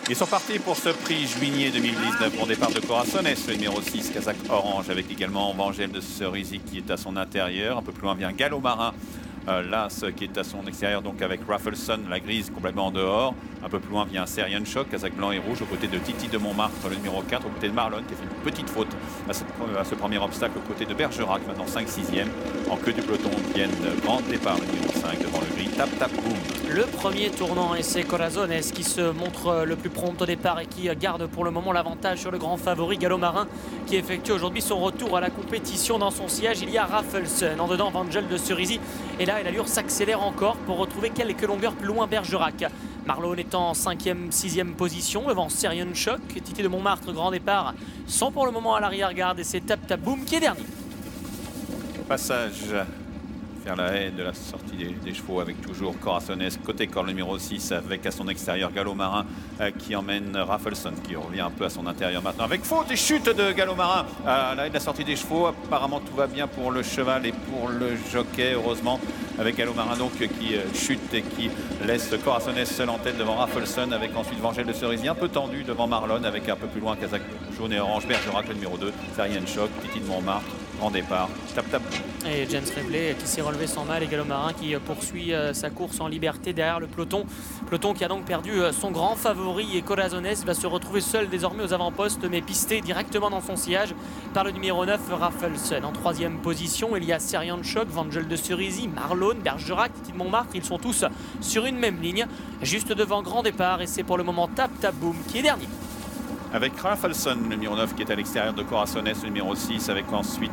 Ils sont partis pour ce prix juillet 2019. Bon départ de Corazones, le numéro 6, Kazakh Orange, avec également Vangel de Cerisy qui est à son intérieur. Un peu plus loin vient Gallo Marin, l'As qui est à son extérieur, donc avec Raffleson, la grise complètement en dehors. Un peu plus loin vient Serian Shock, Kazakh blanc et rouge, aux côtés de Titi de Montmartre, le numéro 4, aux côtés de Marlon qui a fait une petite faute à ce premier obstacle, aux côtés de Bergerac, maintenant 5-6e. En queue du peloton viennent grand départ, le numéro 5 devant le gris, Tap Tap Boom. Le premier tournant, et c'est Corazones qui se montre le plus prompt au départ et qui garde pour le moment l'avantage sur le grand favori Gallo Marin, qui effectue aujourd'hui son retour à la compétition. Dans son siège, il y a Raffleson, en dedans Vangel de Cerisy, et là l'allure s'accélère encore pour retrouver quelques longueurs plus loin Bergerac. Marlon est en 5e, 6e position devant Serian Shock. Titi de Montmartre, grand départ, sont pour le moment à l'arrière-garde, et c'est Tap Tap Boom qui est dernier. Passage vers la haie de la sortie des chevaux avec toujours Corazones, côté corps numéro 6 avec à son extérieur Gallo Marin qui emmène Raffleson qui revient un peu à son intérieur maintenant avec faute et chute de Gallo Marin à la haie de la sortie des chevaux. Apparemment tout va bien pour le cheval et pour le jockey, heureusement, avec Gallo Marin donc qui chute et qui laisse Corazones seul en tête devant Raffleson, avec ensuite Vangel de Cerisy un peu tendu devant Marlon, avec un peu plus loin Kazakh jaune et orange, Bergerac le numéro 2, Serian Shock, Titi de Montmartre, grand départ, Tap Tap. Et James Reblay qui s'est relevé sans mal, et Gallo Marin qui poursuit sa course en liberté derrière le peloton. Peloton qui a donc perdu son grand favori, et Corazones va se retrouver seul désormais aux avant-postes, mais pisté directement dans son sillage par le numéro 9, Raffleson. En 3e position, il y a Serian Shock, Vangel de Cerisy, Marlon, Bergerac, Titi de Montmartre. Ils sont tous sur une même ligne, juste devant grand départ, et c'est pour le moment Tap Tap Boom qui est dernier. Avec Raffleson, le numéro 9 qui est à l'extérieur de Corazones, le numéro 6, avec ensuite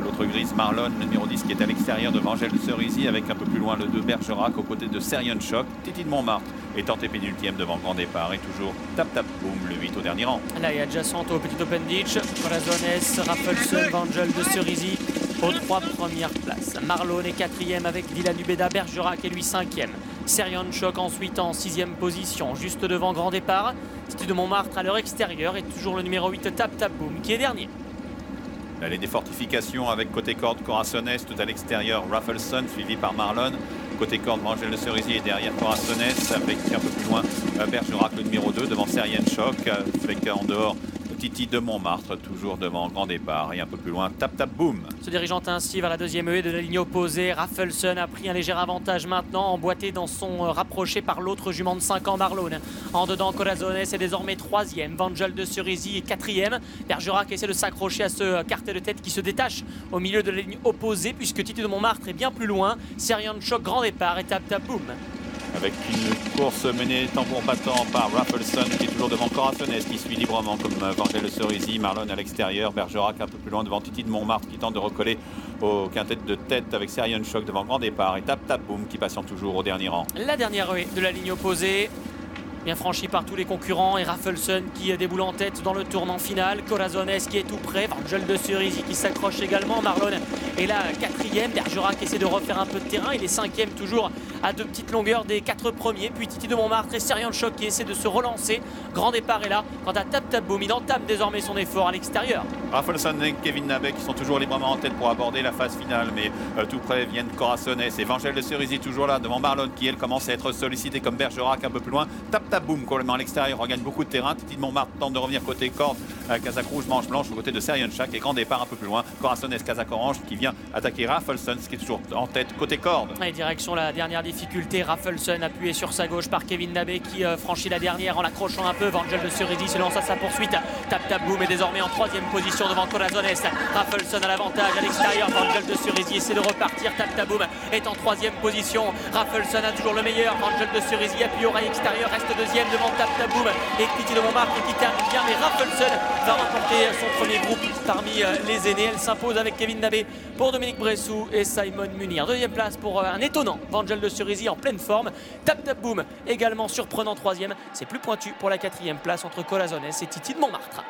l'autre grise Marlon, le numéro 10 qui est à l'extérieur de Vangel de Cerisy, avec un peu plus loin le 2 Bergerac, aux côtés de Serian Shock, Titi de Montmartre est en pénultième devant grand départ, et toujours Tap Tap Boom, le 8 au dernier rang. Là, il y a adjacente au petit Open Ditch, Corazones, Raffleson, Vangel de Cerisy aux 3 premières places. Marlon est 4e avec Dylan Ubeda, Bergerac est lui 5e. Serian Shock ensuite en 6e position, juste devant grand départ. Titi de Montmartre à leur extérieur, et toujours le numéro 8 Tap Tap Boom qui est dernier. L'allée des fortifications avec côté corde Corazones, tout à l'extérieur Raffleson suivi par Marlon. Côté corde Vangel de Cerisy et derrière Corazones, avec un peu plus loin Bergerac le numéro 2 devant Serian Shock, avec en dehors Titi de Montmartre, toujours devant grand départ, et un peu plus loin Tap Tap Boom. Se dirigeant ainsi vers la 2e haie de la ligne opposée, Raffleson a pris un léger avantage maintenant, emboîté dans son rapproché par l'autre jument de 5 ans, Marlon. En dedans, Corazones est désormais 3e, Vangel de Cerisy est 4e. Bergerac essaie de s'accrocher à ce quartet de tête qui se détache au milieu de la ligne opposée, puisque Titi de Montmartre est bien plus loin. Serian Shock, grand départ, et Tap Tap Boom. Avec une course menée tambour battant par Raffleson qui est toujours devant Corazones qui suit librement comme Vangel de Cerisy, Marlon à l'extérieur, Bergerac un peu plus loin devant Titi de Montmartre qui tente de recoller au quintet de tête avec Serian Shock devant grand départ, et Tap Tap Boom qui patiente toujours au dernier rang. La dernière haie de la ligne opposée, bien franchi par tous les concurrents, et Raffleson qui déboule en tête dans le tournant final. Corazones qui est tout près, Vangel de Cerisy qui s'accroche également, Marlon est là 4e, Bergerac essaie de refaire un peu de terrain, il est 5e toujours à 2 petites longueurs des 4 premiers, puis Titi de Montmartre et Serian Shock qui essaie de se relancer. Grand départ est là. Quant à Tap Tap Boom, il entame désormais son effort à l'extérieur. Raffleson et Kevin Nabet qui sont toujours librement en tête pour aborder la phase finale, mais tout près viennent Corazones et Vangel de Cerisy toujours là devant Marlon qui elle commence à être sollicité comme Bergerac un peu plus loin. Tap Tap Boom complètement à l'extérieur, regagne beaucoup de terrain. Titi de Montmartre tente de revenir côté corde, Kazakh rouge, manche blanche aux côtés de Serian Shock, et grand départ un peu plus loin. Corazones, Kazakh orange qui vient attaquer Raffleson qui est toujours en tête côté corde. Et direction la dernière difficulté, Raffleson appuyé sur sa gauche par Kevin Nabet qui franchit la dernière en l'accrochant un peu. Vangel de Cerisy se lance à sa poursuite. Tap Tap Boom est désormais en 3e position devant Corazones. Raffleson à l'avantage à l'extérieur. Vangel de Cerisy essaie de repartir. Tap Tap Boom est en 3e position. Raffleson a toujours le meilleur. Vangel de Cerisy appuie au rail extérieur, reste 2e devant Tap Tap Boom et Titi de Montmartre qui termine bien, mais Raffleson va remporter son premier groupe parmi les aînés. Elle s'impose avec Kevin Nabet pour Dominique Bressou et Simon Munir. 2e place pour un étonnant Vangel de Cerisy en pleine forme. Tap Tap Boom également surprenant 3e. C'est plus pointu pour la 4e place entre Corazones et Titi de Montmartre.